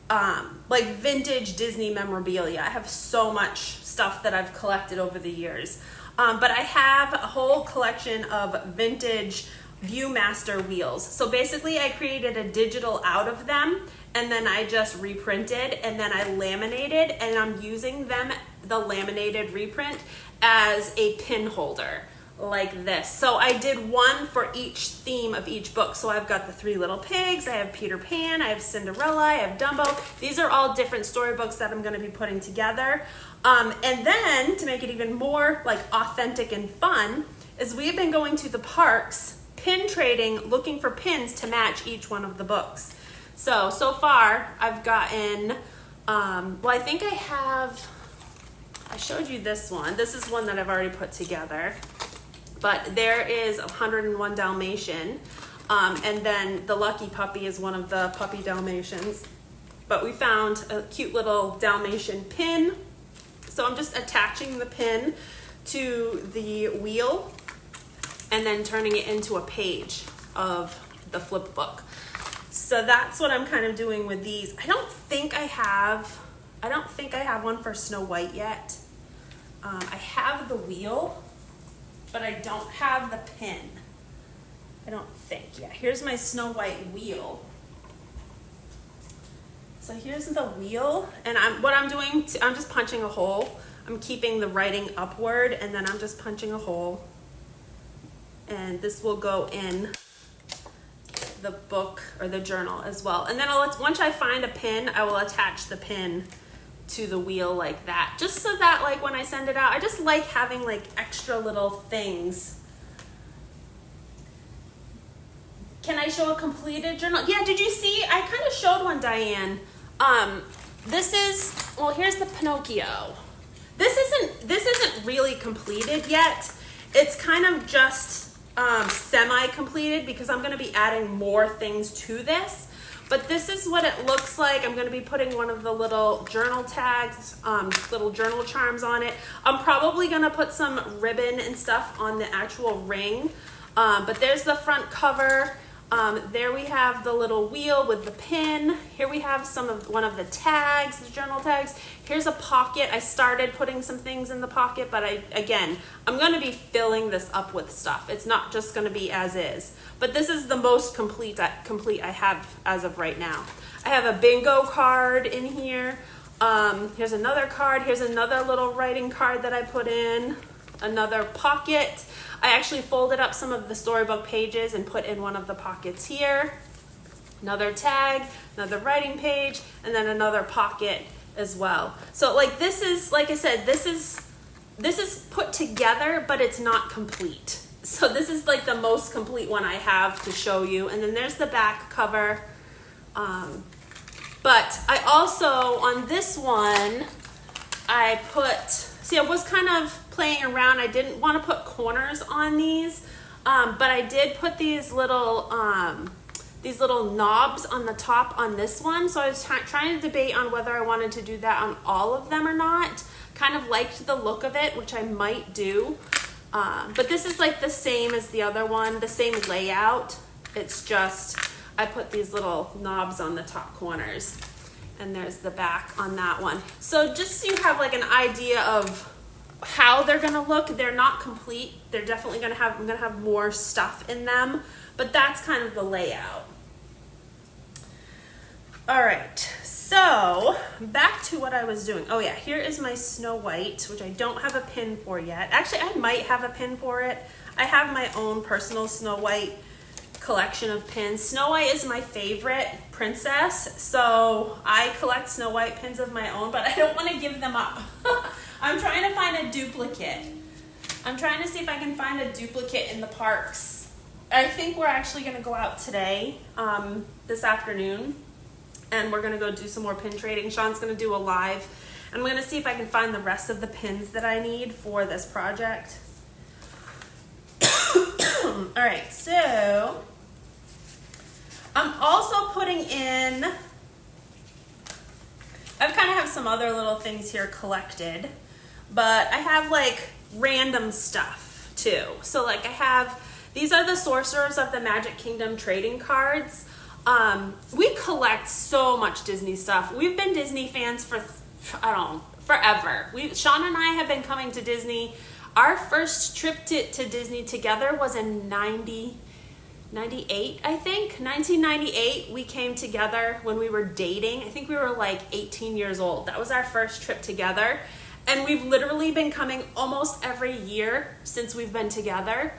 like vintage Disney memorabilia. I have so much stuff that I've collected over the years. But I have a whole collection of vintage Viewmaster wheels. So basically I created a digital out of them, and then I just reprinted, and then I laminated, and I'm using them, the laminated reprint, as a pin holder like this. So I did one for each theme of each book. So I've got the Three Little Pigs, I have Peter Pan, I have Cinderella, I have Dumbo. These are all different storybooks that I'm going to be putting together. And then to make it even more like authentic and fun, is we've been going to the parks, pin trading, looking for pins to match each one of the books. So far I've gotten, well, I think I showed you this one. This is one that I've already put together. But there is 101 Dalmatian, and then the Lucky Puppy is one of the puppy Dalmatians. But we found a cute little Dalmatian pin. So I'm just attaching the pin to the wheel and then turning it into a page of the flip book. So that's what I'm kind of doing with these. I don't think I have one for Snow White yet. I have the wheel, but I don't have the pin. I don't think. Yeah, here's my Snow White wheel. So here's the wheel, and I'm just punching a hole. I'm keeping the writing upward, and then I'm just punching a hole. And this will go in the book or the journal as well. And then once I find a pin, I will attach the pin to the wheel like that, just so that like when I send it out, I just like having like extra little things. Can I show a completed journal? Yeah, did you see? I kind of showed one, Diane. This is, well, here's the Pinocchio. This isn't really completed yet. It's kind of just semi-completed because I'm going to be adding more things to this. But this is what it looks like. I'm going to be putting one of the little journal tags, little journal charms on it. I'm probably going to put some ribbon and stuff on the actual ring. But there's the front cover. There we have the little wheel with the pin. Here we have one of the tags, the journal tags. Here's a pocket. I started putting some things in the pocket, but I'm going to be filling this up with stuff. It's not just going to be as is. But this is the most complete I have as of right now. I have a bingo card in here. Here's another card. Here's another little writing card that I put in. Another pocket. I actually folded up some of the storybook pages and put in one of the pockets here. Another tag, another writing page, and then another pocket as well. So like this is, like I said, this is put together, but it's not complete. So this is like the most complete one I have to show you. And then there's the back cover. But I also, on this one, I was kind of playing around. I didn't want to put corners on these, but I did put these little knobs on the top on this one. So I was trying to debate on whether I wanted to do that on all of them or not. Kind of liked the look of it, which I might do. But this is like the same as the other one, the same layout. It's just, I put these little knobs on the top corners, and there's the back on that one. So just so you have like an idea of how they're gonna look, they're not complete. They're definitely I'm gonna have more stuff in them, but that's kind of the layout. All right, so back to what I was doing. Oh yeah, here is my Snow White, which I don't have a pin for yet. Actually, I might have a pin for it. I have my own personal Snow White collection of pins. Snow White is my favorite princess, so I collect Snow White pins of my own, but I don't want to give them up. I'm trying to find a duplicate. I'm trying to see if I can find a duplicate in the parks. I think we're actually going to go out today, this afternoon, and we're going to go do some more pin trading. Sean's going to do a live. I'm going to see if I can find the rest of the pins that I need for this project. All right, so I'm also putting in, I kind of have some other little things here collected, but I have like random stuff too. So like these are the Sorcerers of the Magic Kingdom trading cards. We collect so much Disney stuff. We've been Disney fans for, I don't know, forever. Sean and I have been coming to Disney. Our first trip to Disney together was in 98, I think. 1998, we came together when we were dating. I think we were like 18 years old. That was our first trip together. And we've literally been coming almost every year since we've been together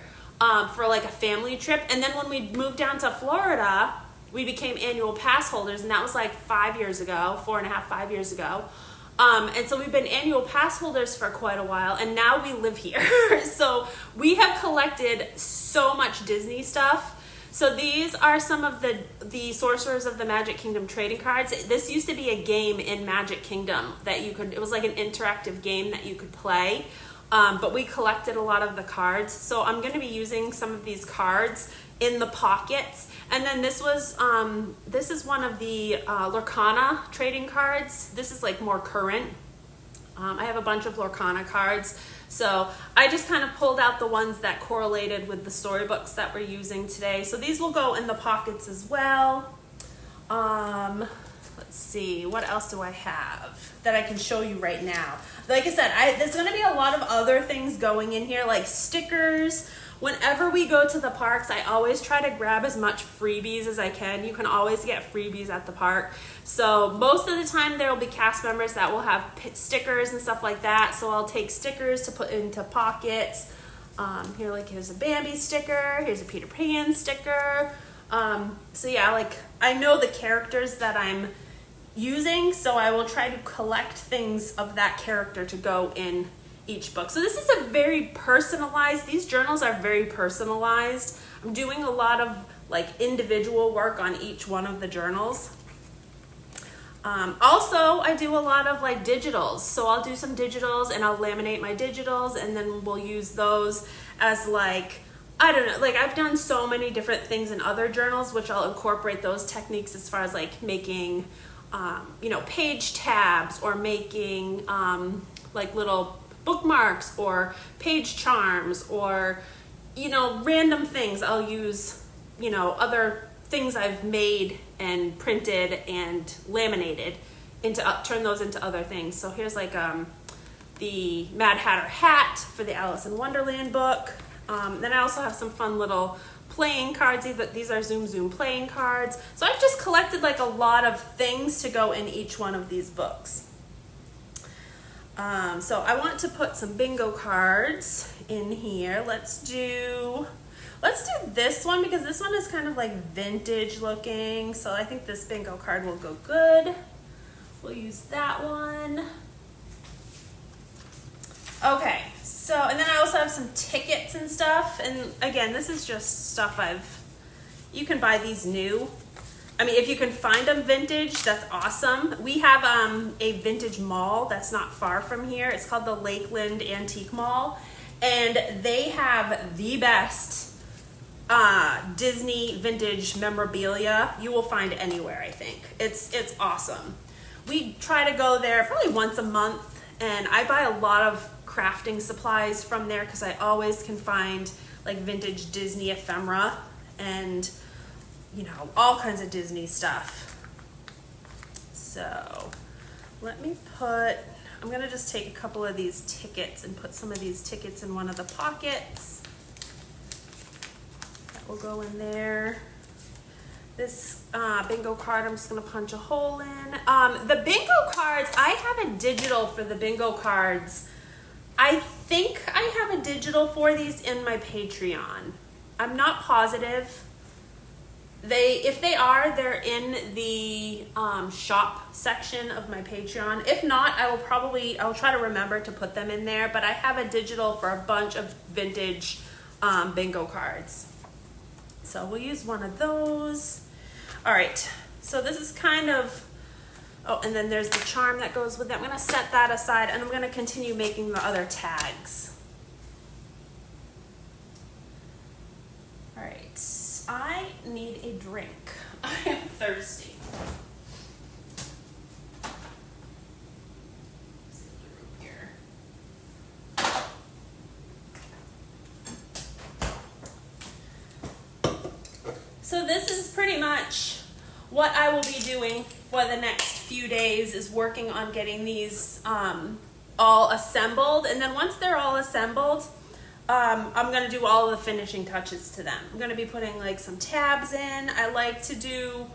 for like a family trip. And then when we moved down to Florida, we became annual pass holders. And that was like 5 years ago, 4.5, 5 years ago. And so we've been annual pass holders for quite a while, and now we live here. So we have collected so much Disney stuff. So these are some of the Sorcerers of the Magic Kingdom trading cards. This used to be a game in Magic Kingdom that you could, it was like an interactive game that you could play. But we collected a lot of the cards. So I'm going to be using some of these cards in the pockets. And then this was, this is one of the Lorcana trading cards. This is like more current. I have a bunch of Lorcana cards. So I just kind of pulled out the ones that correlated with the storybooks that we're using today. So these will go in the pockets as well. Let's see, what else do I have that I can show you right now? Like I said, there's going to be a lot of other things going in here, like stickers. Whenever we go to the parks, I always try to grab as much freebies as I can. You can always get freebies at the park. So most of the time there will be cast members that will have stickers and stuff like that. So I'll take stickers to put into pockets. Here's a Bambi sticker. Here's a Peter Pan sticker. So yeah, like I know the characters that I'm using, so I will try to collect things of that character to go in each book. So this is a very personalized, these journals are very personalized. I'm doing a lot of like individual work on each one of the journals. Also, I do a lot of like digitals. So I'll do some digitals and I'll laminate my digitals, and then we'll use those as like, I don't know, like I've done so many different things in other journals, which I'll incorporate those techniques as far as like making, page tabs, or making like little bookmarks or page charms, or random things. I'll use other things I've made and printed and laminated into turn those into other things. So here's like the Mad Hatter hat for the Alice in Wonderland book. Then I also have some fun little playing cards. These are Zoom Zoom playing cards. So I've just collected like a lot of things to go in each one of these books. So I want to put some bingo cards in here. Let's do this one, because this one is kind of like vintage looking. So I think this bingo card will go good. We'll use that one. Okay, so, and then I also have some tickets and stuff. And again, this is just stuff you can buy these new. I mean, if you can find them vintage, that's awesome. We have a vintage mall that's not far from here. It's called the Lakeland Antique Mall. And they have the best Disney vintage memorabilia you will find anywhere, I think. It's awesome. We try to go there probably once a month, and I buy a lot of crafting supplies from there because I always can find like vintage Disney ephemera and all kinds of Disney stuff. So I'm gonna just take a couple of these tickets and put some of these tickets in one of the pockets. That will go in there. This bingo card, I'm just gonna punch a hole in. The bingo cards, I have a digital for the bingo cards. I think I have a digital for these in my Patreon. I'm not positive. If they are, they're in the shop section of my Patreon. If not, I'll try to remember to put them in there, but I have a digital for a bunch of vintage bingo cards. So we'll use one of those. All right, so this is kind of, and then there's the charm that goes with it. I'm gonna set that aside, and I'm gonna continue making the other tags. All right. I need a drink. I am thirsty. Let's get the room here. So this is pretty much what I will be doing for the next few days is working on getting these all assembled. And then once they're all assembled, I'm going to do all the finishing touches to them. I'm going to be putting like some tabs in. I like to do,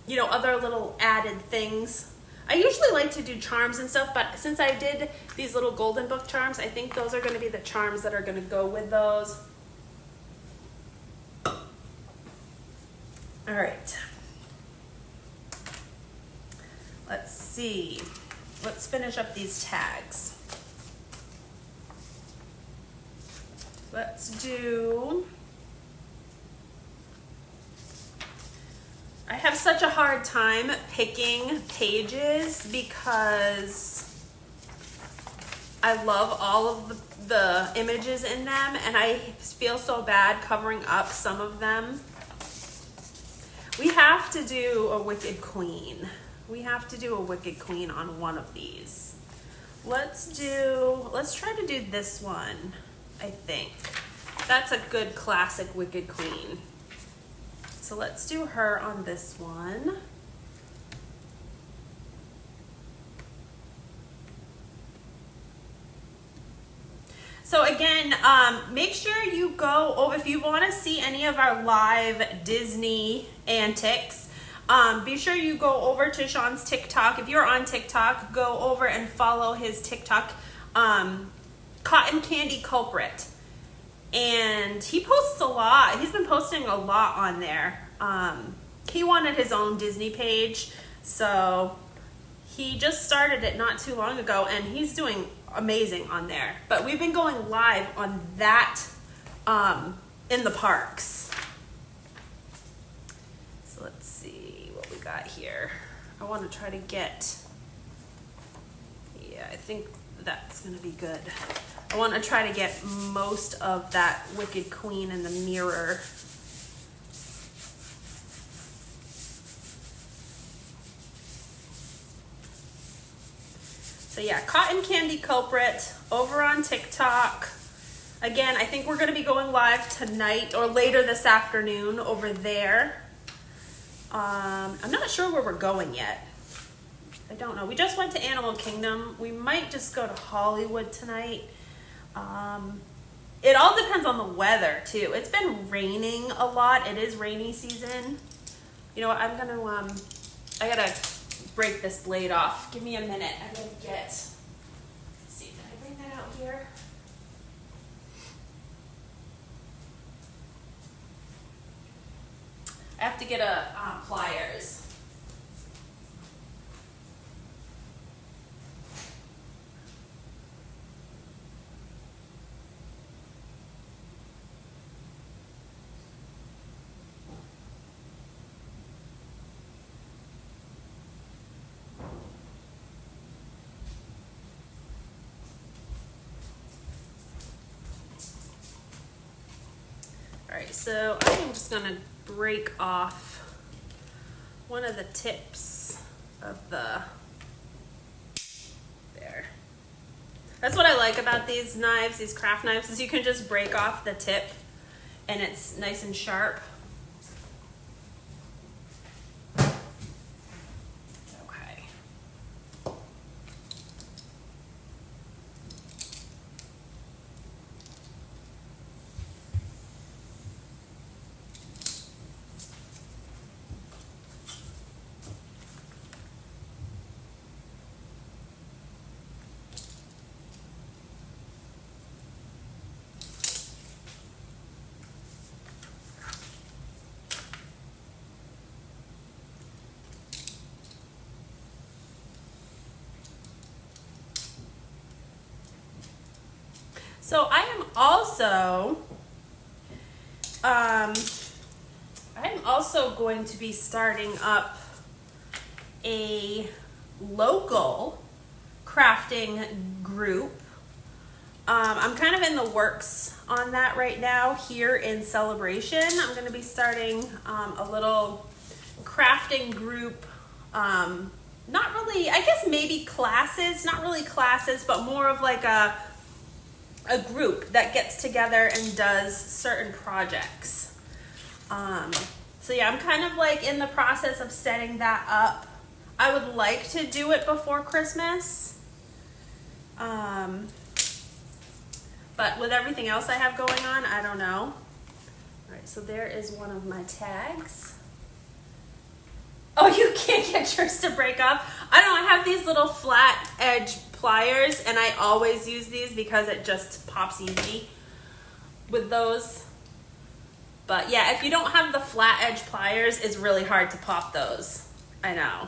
you know, other little added things. I usually like to do charms and stuff, but since I did these little golden book charms, I think those are going to be the charms that are going to go with those. All right. Let's see. Let's finish up these tags. Let's do... I have such a hard time picking pages because I love all of the images in them, and I feel so bad covering up some of them. We have to do a Wicked Queen. We have to do a Wicked Queen on one of these. Let's try to do this one, I think. That's a good classic Wicked Queen. So let's do her on this one. So again, make sure you go over, if you want to see any of our live Disney antics, be sure you go over to Sean's TikTok. If you're on TikTok, go over and follow his TikTok, Cotton Candy Culprit. And he posts a lot. He's been posting a lot on there. He wanted his own Disney page, so he just started it not too long ago, and he's doing amazing on there. But we've been going live on that in the parks. So let's see what we got here. I want to try to get, yeah, I think that's gonna be good. I want to try to get most of that Wicked Queen in the mirror. So yeah, Cotton Candy Culprit over on TikTok. Again, I think we're going to be going live tonight or later this afternoon over there. I'm not sure where we're going yet. I don't know. We just went to Animal Kingdom. We might just go to Hollywood tonight. It all depends on the weather too. It's been raining a lot. It is rainy season. You know what? I'm gonna I gotta break this blade off. Give me a minute. I'm gonna get. Let's see, did I bring that out here? I have to get a pliers. All right, so I am just gonna break off one of the tips of the, there. That's what I like about these knives, these craft knives, is you can just break off the tip and it's nice and sharp. So I am also going to be starting up a local crafting group. I'm kind of in the works on that right now here in Celebration. I'm going to be starting a little crafting group. Not really, I guess maybe classes, not really classes, but more of like a group that gets together and does certain projects. So yeah, I'm kind of like in the process of setting that up. I would like to do it before Christmas. But with everything else I have going on, I don't know. All right, so there is one of my tags. Oh, you can't get yours to break up? I don't know, I have these little flat edge pliers and I always use these because it just pops easy with those. But yeah, if you don't have the flat edge pliers, it's really hard to pop those. I know.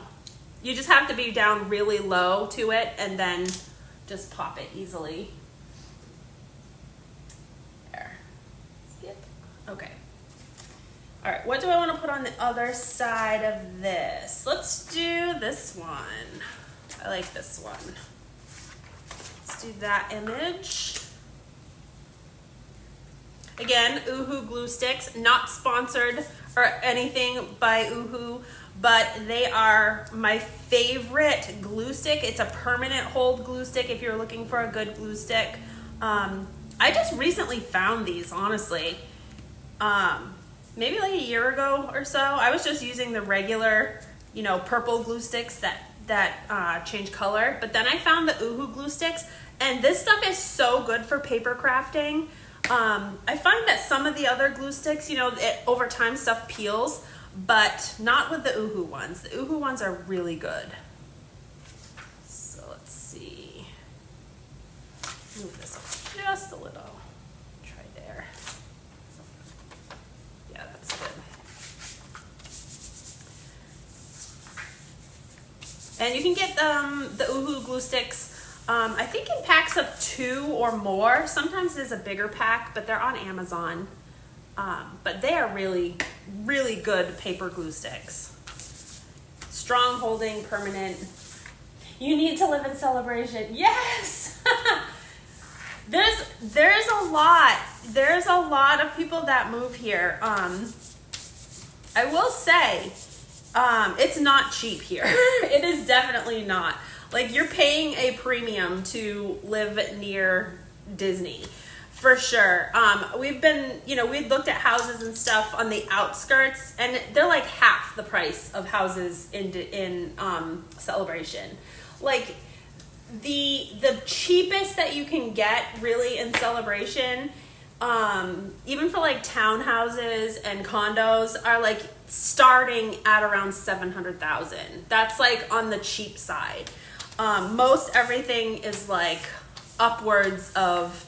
You just have to be down really low to it and then just pop it easily. There. Skip. Okay. All right, what do I want to put on the other side of this? Let's do this one. I like this one. Let's do that image. Again, Oohoo glue sticks, not sponsored or anything by Oohoo, but they are my favorite glue stick. It's a permanent hold glue stick if you're looking for a good glue stick. I just recently found these, honestly. Maybe like a year ago or so. I was just using the regular, you know, purple glue sticks that change color. But then I found the Oohoo glue sticks, and this stuff is so good for paper crafting. I find that some of the other glue sticks, you know, over time stuff peels, but not with the Oohoo ones. The Oohoo ones are really good. So let's see. Move this up just a little. Try there. Yeah, that's good. And you can get the Oohoo glue sticks, I think in packs of 2 or more. Sometimes there's a bigger pack, but they're on Amazon. But they are really, really good paper glue sticks. Strong holding, permanent. You need to live in celebration. Yes! There's a lot. There's a lot of people that move here. I will say, it's not cheap here. It is definitely not. Like, you're paying a premium to live near Disney, for sure. We've been, you know, we looked at houses and stuff on the outskirts, and they're like half the price of houses in Celebration. Like, the cheapest that you can get really in Celebration, even for like townhouses and condos, are like starting at around $700,000. That's like on the cheap side. Most everything is like upwards of,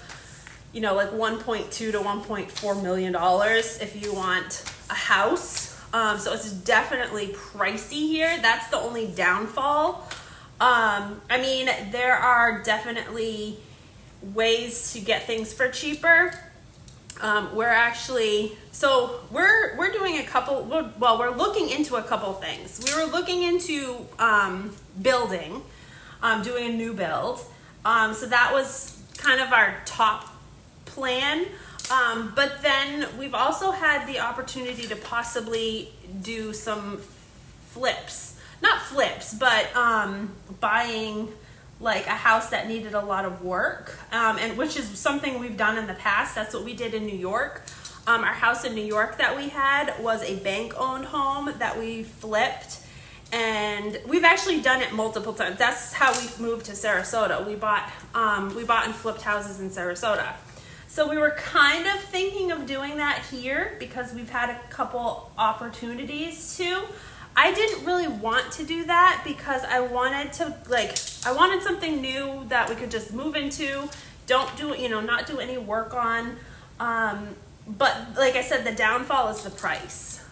you know, like $1.2 to $1.4 million if you want a house. So it's definitely pricey here. That's the only downfall. I mean, there are definitely ways to get things for cheaper. We're doing a couple, well, we're looking into a couple things. We were looking into building, doing a new build. So that was kind of our top plan. But then we've also had the opportunity to possibly do some flips. Not flips, but buying like a house that needed a lot of work, and which is something we've done in the past. That's what we did in New York. Our house in New York that we had was a bank-owned home that we flipped, and we've actually done it multiple times. That's how we moved to Sarasota. We bought and flipped houses in Sarasota. So we were kind of thinking of doing that here because we've had a couple opportunities to. I didn't really want to do that because I wanted something new that we could just move into, not do any work on. But like I said, the downfall is the price.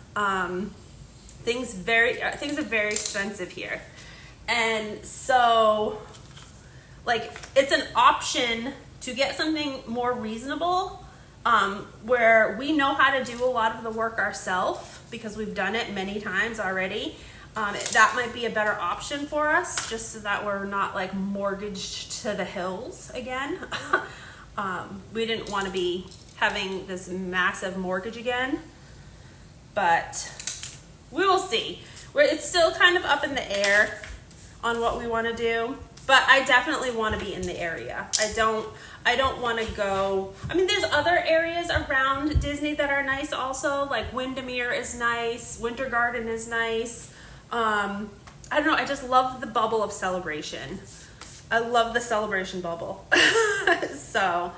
Things are very expensive here. And so like it's an option to get something more reasonable, where we know how to do a lot of the work ourselves because we've done it many times already. That might be a better option for us, just so that we're not like mortgaged to the hills again. We didn't want to be having this massive mortgage again, but we will see. It's still kind of up in the air on what we want to do. but I definitely want to be in the area. I don't want to go. I mean, there's other areas around Disney that are nice also. Like Windermere is nice. Winter Garden is nice. I don't know. I just love the bubble of celebration. I love the celebration bubble. So,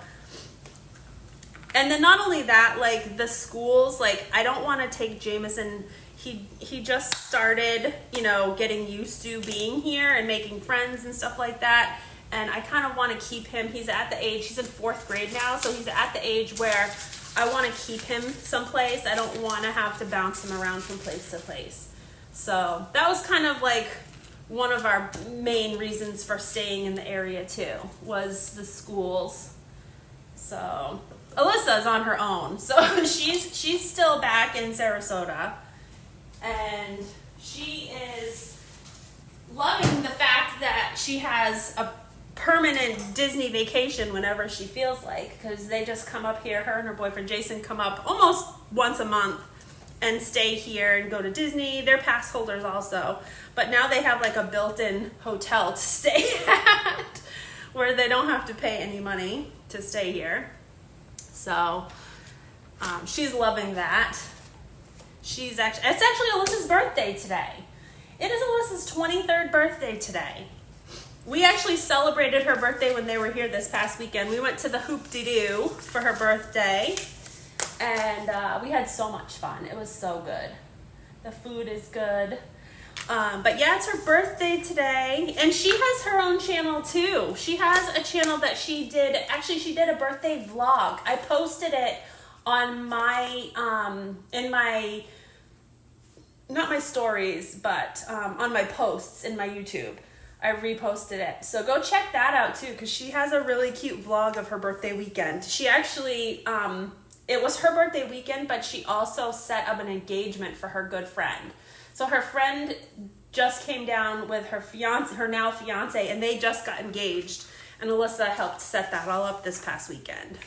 and then not only that, like the schools, like I don't want to take Jameson. He just started, you know, getting used to being here and making friends and stuff like that. And I kind of want to keep him. He's at the age, he's in 4th grade now, so he's at the age where I want to keep him someplace. I don't want to have to bounce him around from place to place. So that was kind of like one of our main reasons for staying in the area too, was the schools. So Alyssa's on her own. So she's still back in Sarasota. And she is loving the fact that she has a permanent Disney vacation whenever she feels like, because they just come up here, her and her boyfriend Jason come up almost once a month and stay here and go to Disney. They're pass holders also, but now they have like a built-in hotel to stay at where they don't have to pay any money to stay here. So she's loving that. It's actually Alyssa's birthday today. It is Alyssa's 23rd birthday today. We actually celebrated her birthday when they were here this past weekend. We went to the Hoop-de-Doo for her birthday, and we had so much fun. It was so good. The food is good. But yeah, it's her birthday today, and she has her own channel too. She has a channel that she did a birthday vlog. I posted it on my, not my stories, but on my posts in my YouTube. I reposted it. So go check that out too, because she has a really cute vlog of her birthday weekend. She actually, it was her birthday weekend, but she also set up an engagement for her good friend. So her friend just came down with her now fiance, and they just got engaged. And Alyssa helped set that all up this past weekend.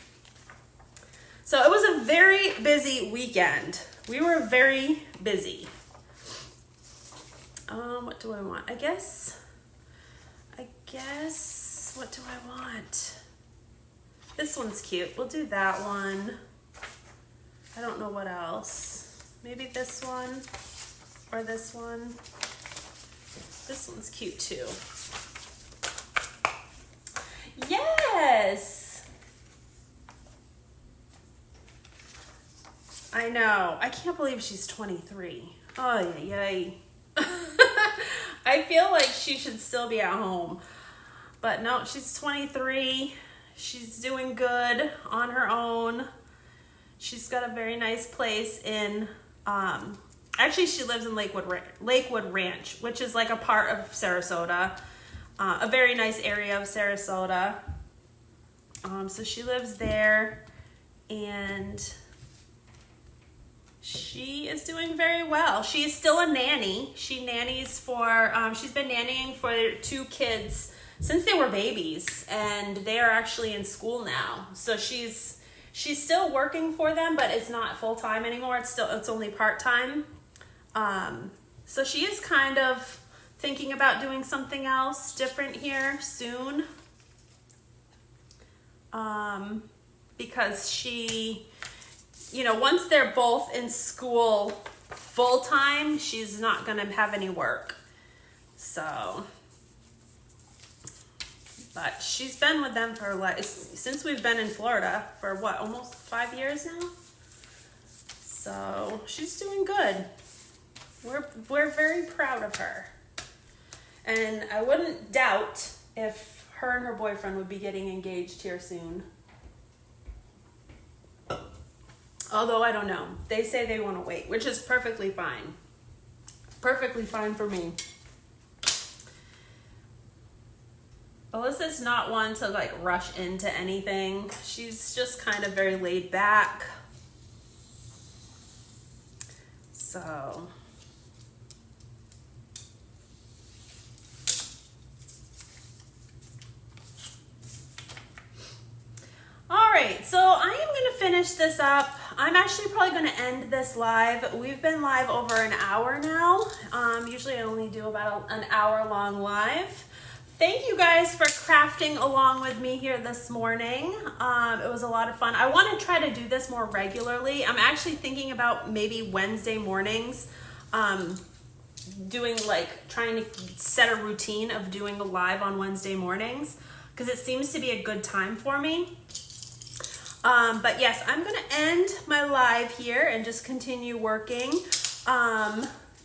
So it was a very busy weekend. We were very busy. What do I want? I guess, what do I want? This one's cute. We'll do that one. I don't know what else. Maybe this one or this one. This one's cute too. Yes! I know. I can't believe she's 23. Oh, yay. I feel like she should still be at home. But no, she's 23. She's doing good on her own. She's got a very nice place in, actually she lives in Lakewood Ranch, which is like a part of Sarasota. A very nice area of Sarasota. So she lives there, and she is doing very well. She is still a nanny. She nannies for, she's been nannying for 2 kids since they were babies, and they are actually in school now. So she's still working for them, but it's not full-time anymore. It's only part-time. So she is kind of thinking about doing something else different here soon. Because she, you know, once they're both in school full-time, she's not going to have any work. So, but she's been with them for since we've been in Florida for what, almost 5 years now? So she's doing good. We're very proud of her. And I wouldn't doubt if her and her boyfriend would be getting engaged here soon. Although I don't know. They say they want to wait, which is perfectly fine. Perfectly fine for me. Alyssa's not one to like rush into anything. She's just kind of very laid back. So Alright, so I am going to finish this up. I'm actually probably going to end this live. We've been live over an hour now. Usually I only do about an hour long live. Thank you guys for crafting along with me here this morning. It was a lot of fun. I want to try to do this more regularly. I'm actually thinking about maybe Wednesday mornings, doing like trying to set a routine of doing a live on Wednesday mornings because it seems to be a good time for me. But yes, I'm going to end my live here and just continue working.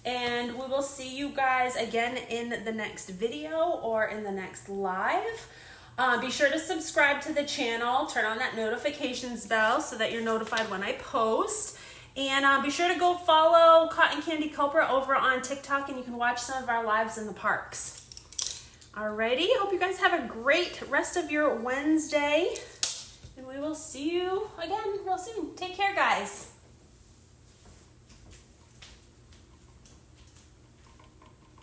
And we will see you guys again in the next video or in the next live. Be sure to subscribe to the channel, turn on that notifications bell so that you're notified when I post. And be sure to go follow Cotton Candy Copra over on TikTok, and you can watch some of our lives in the parks. Alrighty, hope you guys have a great rest of your Wednesday. And we will see you again real soon. Take care, guys.